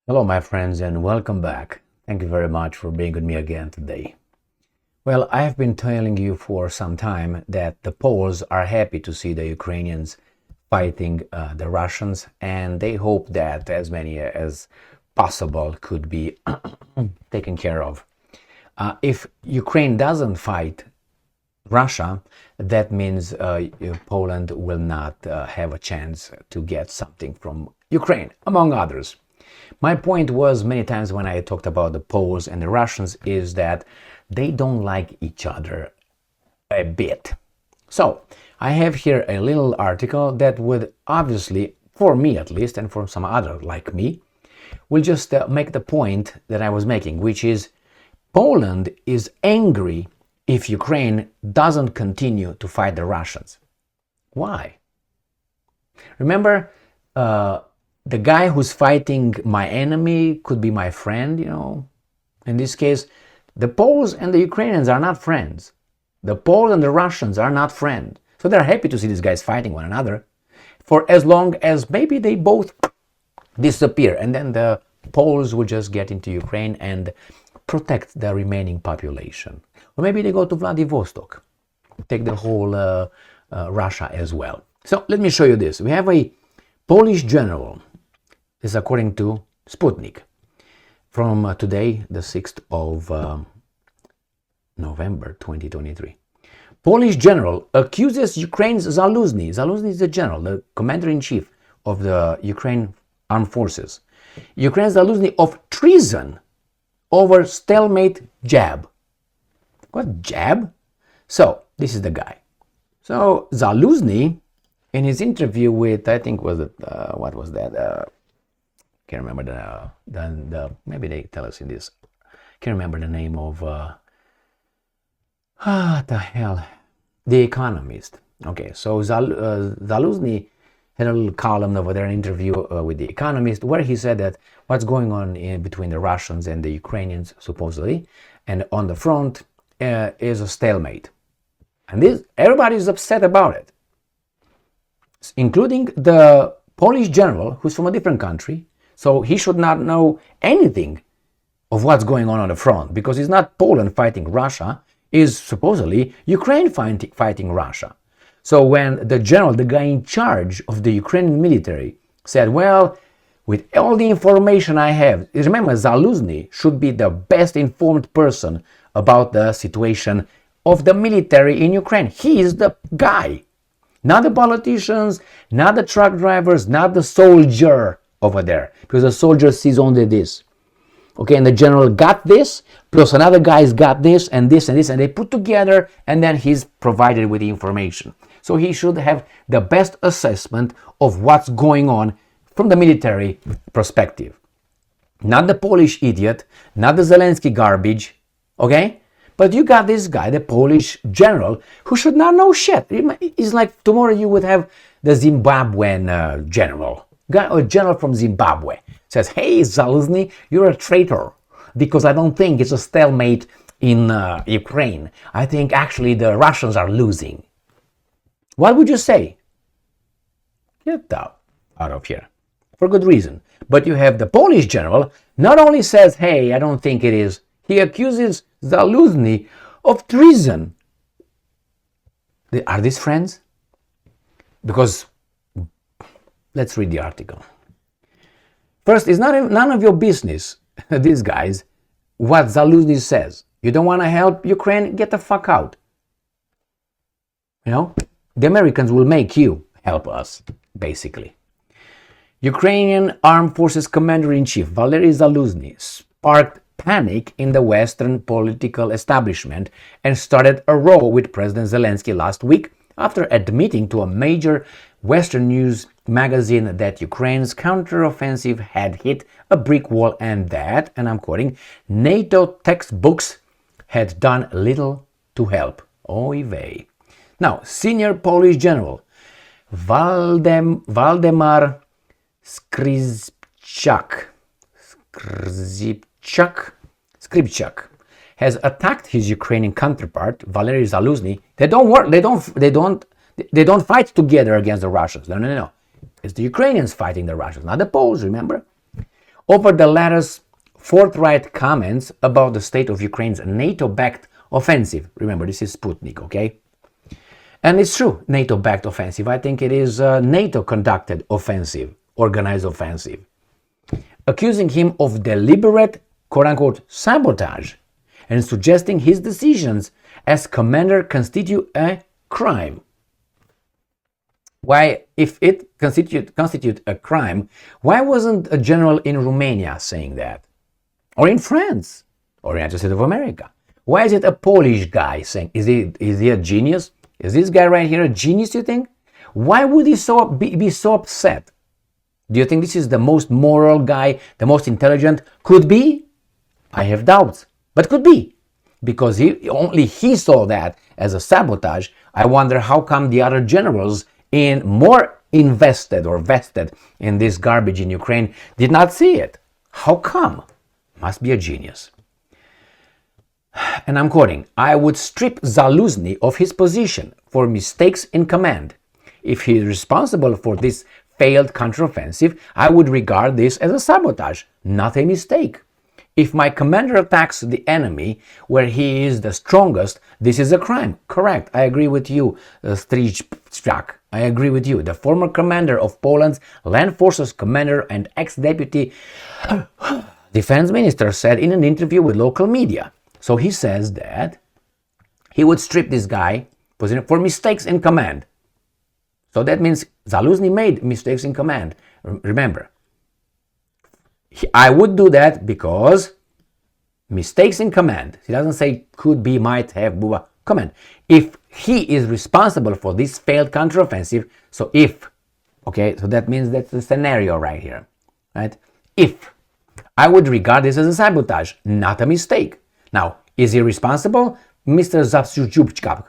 Hello, my friends, and welcome back. Thank you very much for being with me again today. Well, I have been telling you for some time that the Poles are happy to see the Ukrainians fighting the Russians, and they hope that as many as possible could be taken care of. If Ukraine doesn't fight Russia, that means Poland will not have a chance to get something from Ukraine, among others. My point was many times when I talked about the Poles and the Russians is that they don't like each other a bit. So I have here a little article that would obviously, for me at least, and for some other like me, will just make the point that I was making, which is Poland is angry if Ukraine doesn't continue to fight the Russians. Why? Remember, the guy who's fighting my enemy could be my friend. In this case, the Poles and the Ukrainians are not friends. The Poles and the Russians are not friends. So they're happy to see these guys fighting one another for as long as maybe they both disappear, and then the Poles will just get into Ukraine and protect the remaining population. Or maybe they go to Vladivostok, take the whole Russia as well. So let me show you this. We have a Polish general. This is according to Sputnik from today, the 6th of November 2023. Polish general accuses Ukraine's Zaluzhny. Zaluzhny is the general, the commander-in-chief of the Ukraine armed forces. Ukraine's Zaluzhny of treason over stalemate jab. What jab? So this is the guy. So Zaluzhny, in his interview with, I think was it, what was that? Can't remember the maybe they tell us in this. Can't remember the name of the hell, The Economist. Okay, so Zaluzhny had a little column over there, an interview with The Economist, where he said that what's going on in between the Russians and the Ukrainians, supposedly, and on the front is a stalemate, and this everybody is upset about it, including the Polish general, who's from a different country. So he should not know anything of what's going on the front, because it's not Poland fighting Russia, it's supposedly Ukraine fighting Russia. So when the general, the guy in charge of the Ukrainian military, said, well, with all the information I have, remember Zaluzhny should be the best informed person about the situation of the military in Ukraine. He is the guy, not the politicians, not the truck drivers, not the soldier over there, because the soldier sees only this. Okay, and the general got this, plus another guy's got this, and this, and this, and they put together, and then he's provided with the information. So he should have the best assessment of what's going on from the military perspective. Not the Polish idiot, not the Zelensky garbage, okay? But you got this guy, the Polish general, who should not know shit. It's like tomorrow you would have the Zimbabwean general. A general from Zimbabwe says, hey, Zaluzhny, you're a traitor, because I don't think it's a stalemate in Ukraine. I think actually the Russians are losing. What would you say? Get out of here. For good reason. But you have the Polish general, not only says, hey, I don't think it is, he accuses Zaluzhny of treason. Are these friends? Because let's read the article. First, it's none of your business, these guys, what Zaluzhny says. You don't want to help Ukraine? Get the fuck out. The Americans will make you help us, basically. Ukrainian Armed Forces Commander-in-Chief Valery Zaluzhny sparked panic in the Western political establishment and started a row with President Zelensky last week after admitting to a major Western news magazine that Ukraine's counteroffensive had hit a brick wall and that, and I'm quoting, NATO textbooks had done little to help. Oy vey. Now, senior Polish general Waldemar Skrzypczak has attacked his Ukrainian counterpart Valery Zaluzhny. They don't work. They don't fight together against the Russians. No. It's the Ukrainians fighting the Russians, not the Poles. Remember, over the latter's forthright comments about the state of Ukraine's NATO-backed offensive. Remember, this is Sputnik, okay? And it's true, NATO-backed offensive. I think it is a NATO-conducted offensive, organized offensive, accusing him of deliberate, quote-unquote, sabotage, and suggesting his decisions as commander constitute a crime. Why, if it constitute a crime, why wasn't a general in Romania saying that? Or in France? Or in the United States of America? Why is it a Polish guy saying? Is he a genius? Is this guy right here a genius, you think? Why would he be so upset? Do you think this is the most moral guy, the most intelligent? Could be. I have doubts, but could be. Because only he saw that as a sabotage. I wonder how come the other generals more invested or vested in this garbage in Ukraine did not see it. How come? Must be a genius. And I'm quoting, I would strip Zaluzhny of his position for mistakes in command. If he is responsible for this failed counteroffensive, I would regard this as a sabotage, not a mistake. If my commander attacks the enemy where he is the strongest, this is a crime. Correct. I agree with you, Stryjczak. I agree with you. The former commander of Poland's Land Forces commander and ex-deputy defense minister said in an interview with local media. So he says that he would strip this guy for mistakes in command. So that means Zaluzhny made mistakes in command. Remember, I would do that because mistakes in command. He doesn't say could be, might have, blah, command. If he is responsible for this failed counteroffensive, so that means that's the scenario right here, right? If I would regard this as a sabotage, not a mistake. Now, is he responsible? Mr. Zaluzhny.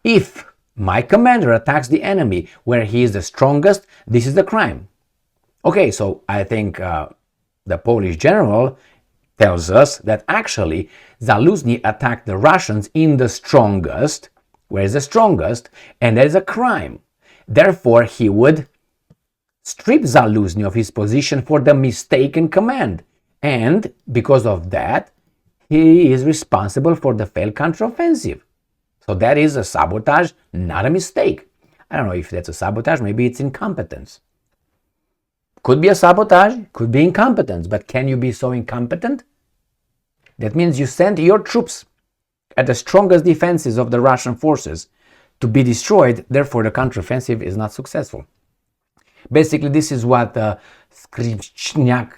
If my commander attacks the enemy where he is the strongest, this is the crime. Okay, so I think the Polish general tells us that actually Zaluzhny attacked the Russians in the strongest, where is the strongest, and that is a crime. Therefore, he would strip Zaluzhny of his position for the mistaken command. And because of that, he is responsible for the failed counteroffensive. So that is a sabotage, not a mistake. I don't know if that's a sabotage, maybe it's incompetence. Could be a sabotage, could be incompetence, but can you be so incompetent? That means you sent your troops at the strongest defenses of the Russian forces to be destroyed, therefore the counteroffensive is not successful. Basically, this is what Stryjczak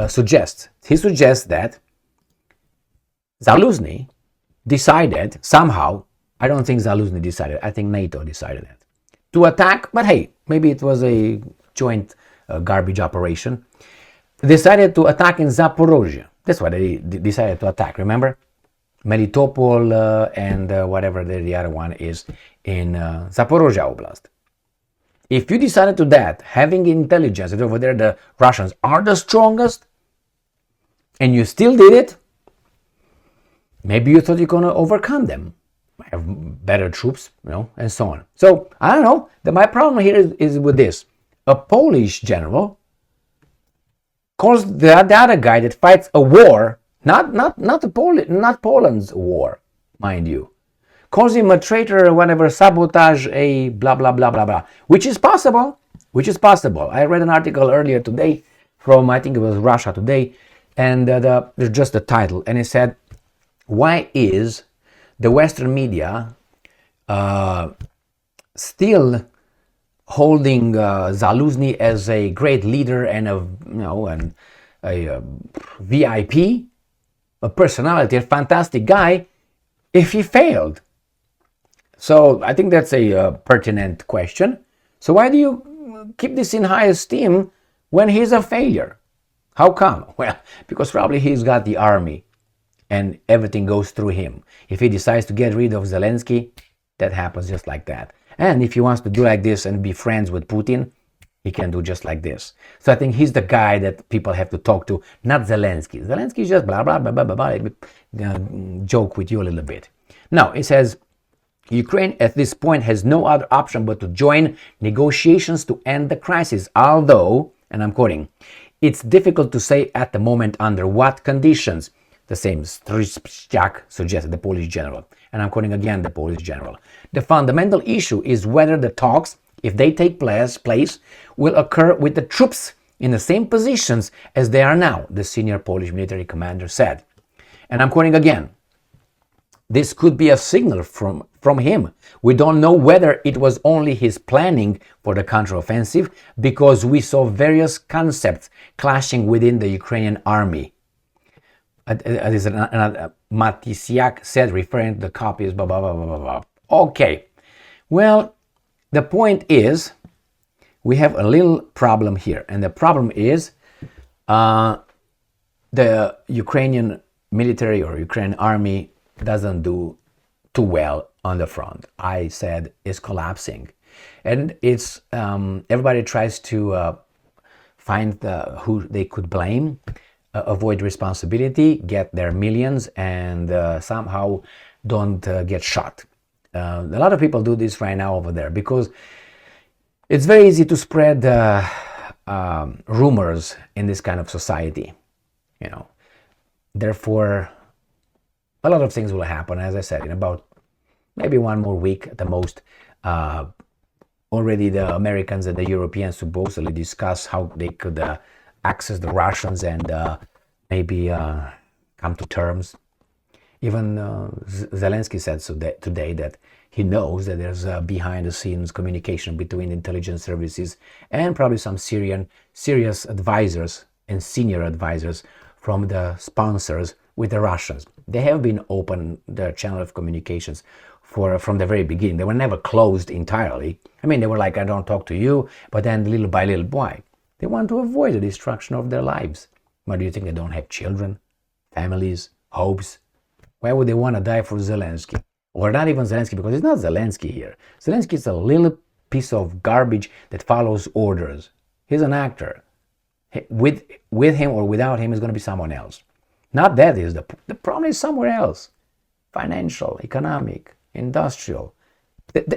suggests. He suggests that Zaluzhny decided somehow, I don't think Zaluzhny decided, I think NATO decided that, to attack, but hey, maybe it was a joint garbage operation, decided to attack in Zaporozhye. That's what they decided to attack, remember? Melitopol and whatever the other one is in Zaporozhye Oblast. If you decided to that, having intelligence that over there the Russians are the strongest, and you still did it, maybe you thought you're going to overcome them, have better troops, and so on. So, I don't know. My problem here is with this. A Polish general calls the other guy that fights a war, not Poland's war, mind you, calls him a traitor, whatever, sabotage, a blah, blah, blah, blah, blah, which is possible. I read an article earlier today from, I think it was Russia Today, and just the title, and it said, why is the Western media still holding Zaluzhny as a great leader and a VIP, a personality, a fantastic guy, if he failed? So I think that's a pertinent question. So why do you keep this in high esteem when he's a failure? How come? Well, because probably he's got the army and everything goes through him. If he decides to get rid of Zelensky, that happens just like that. And if he wants to do like this and be friends with Putin, he can do just like this. So I think he's the guy that people have to talk to, not Zelensky. Zelensky is just blah, blah, blah, blah, blah, blah, joke with you a little bit. Now, it says, Ukraine at this point has no other option but to join negotiations to end the crisis, although, and I'm quoting, It's difficult to say at the moment under what conditions. The same Stryjak suggested, the Polish general. And I'm quoting again the Polish general. The fundamental issue is whether the talks, if they take place, will occur with the troops in the same positions as they are now, the senior Polish military commander said. And I'm quoting again. This could be a signal from him. We don't know whether it was only his planning for the counteroffensive, because we saw various concepts clashing within the Ukrainian army. Matysiak said, referring to the copies, blah, blah, blah, blah, blah. Okay. Well, the point is, we have a little problem here. And the problem is the Ukrainian military or Ukrainian army doesn't do too well on the front. I said it's collapsing. And it's everybody tries to find who they could blame, avoid responsibility, get their millions, and somehow don't get shot. A lot of people do this right now over there because it's very easy to spread rumors in this kind of society, you know. Therefore, a lot of things will happen, as I said, in about maybe one more week at the most. Already the Americans and the Europeans supposedly discuss how they could access the Russians and maybe come to terms. Even Zelensky said today that he knows that there's behind-the-scenes communication between intelligence services and probably some serious advisors and senior advisors from the sponsors with the Russians. They have been open, the channel of communications, from the very beginning. They were never closed entirely. I mean, they were like, I don't talk to you, but then little by little, why? They want to avoid the destruction of their lives. Why do you think they don't have children, families, hopes? Why would they want to die for Zelensky? Or not even Zelensky, because it's not Zelensky here. Zelensky is a little piece of garbage that follows orders. He's an actor. With him or without him is going to be someone else. Not that is the problem is somewhere else. Financial, economic, industrial.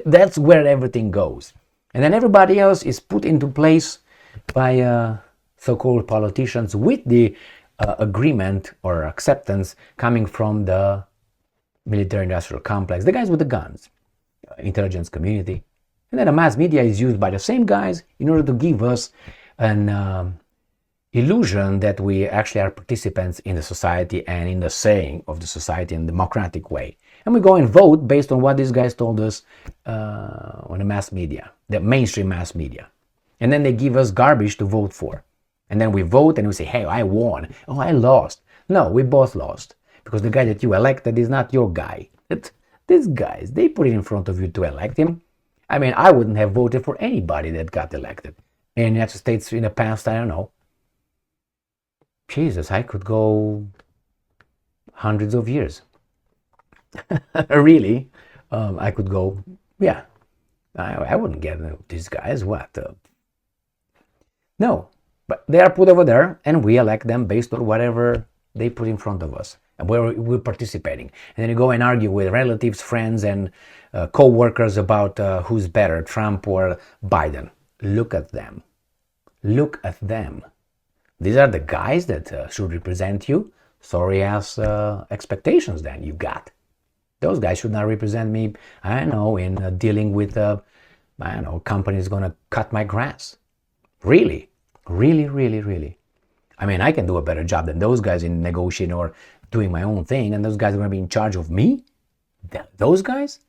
That's where everything goes. And then everybody else is put into place by so-called politicians with the agreement or acceptance coming from the military-industrial complex, the guys with the guns, intelligence community. And then the mass media is used by the same guys in order to give us an illusion that we actually are participants in the society and in the saying of the society in a democratic way. And we go and vote based on what these guys told us on the mass media, the mainstream mass media. And then they give us garbage to vote for. And then we vote and we say, hey, I won. Oh, I lost. No, we both lost. Because the guy that you elected is not your guy. These guys, they put it in front of you to elect him. I mean, I wouldn't have voted for anybody that got elected. In the United States in the past, I don't know. Jesus, I could go hundreds of years. Really, I could go, yeah. I wouldn't get these guys, what? No, but they are put over there and we elect them based on whatever they put in front of us. And we're participating. And then you go and argue with relatives, friends, and co-workers about who's better, Trump or Biden. Look at them. Look at them. These are the guys that should represent you. Sorry ass expectations then you got. Those guys should not represent me, I don't know, in dealing with, I don't know, companies going to cut my grass. Really, really, really, really. I mean, I can do a better job than those guys in negotiating or doing my own thing, and those guys are going to be in charge of me? Those guys?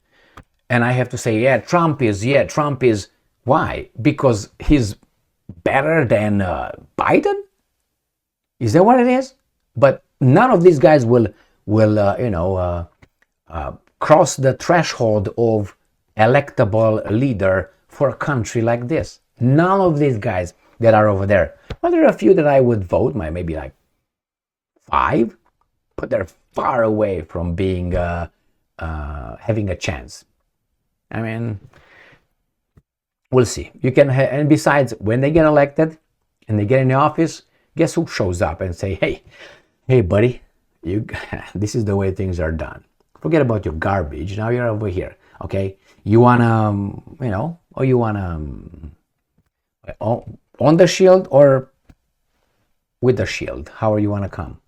And I have to say, Trump is. Why? Because he's better than Biden? Is that what it is? But none of these guys will cross the threshold of electable leader for a country like this. None of these guys that are over there. Well, there are a few that I would vote, maybe like 5, but they're far away from being having a chance. I mean, we'll see. You can, and besides, when they get elected and they get in the office, guess who shows up and say, hey, buddy, this is the way things are done. Forget about your garbage. Now you're over here, okay? You wanna, or you wanna on the shield or with the shield. How you want to come?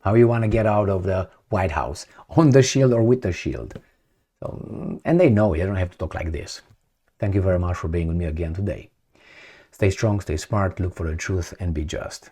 How you want to get out of the White House? On the shield or with the shield? So, and they know you don't have to talk like this. Thank you very much for being with me again today. Stay strong, stay smart, look for the truth, and be just.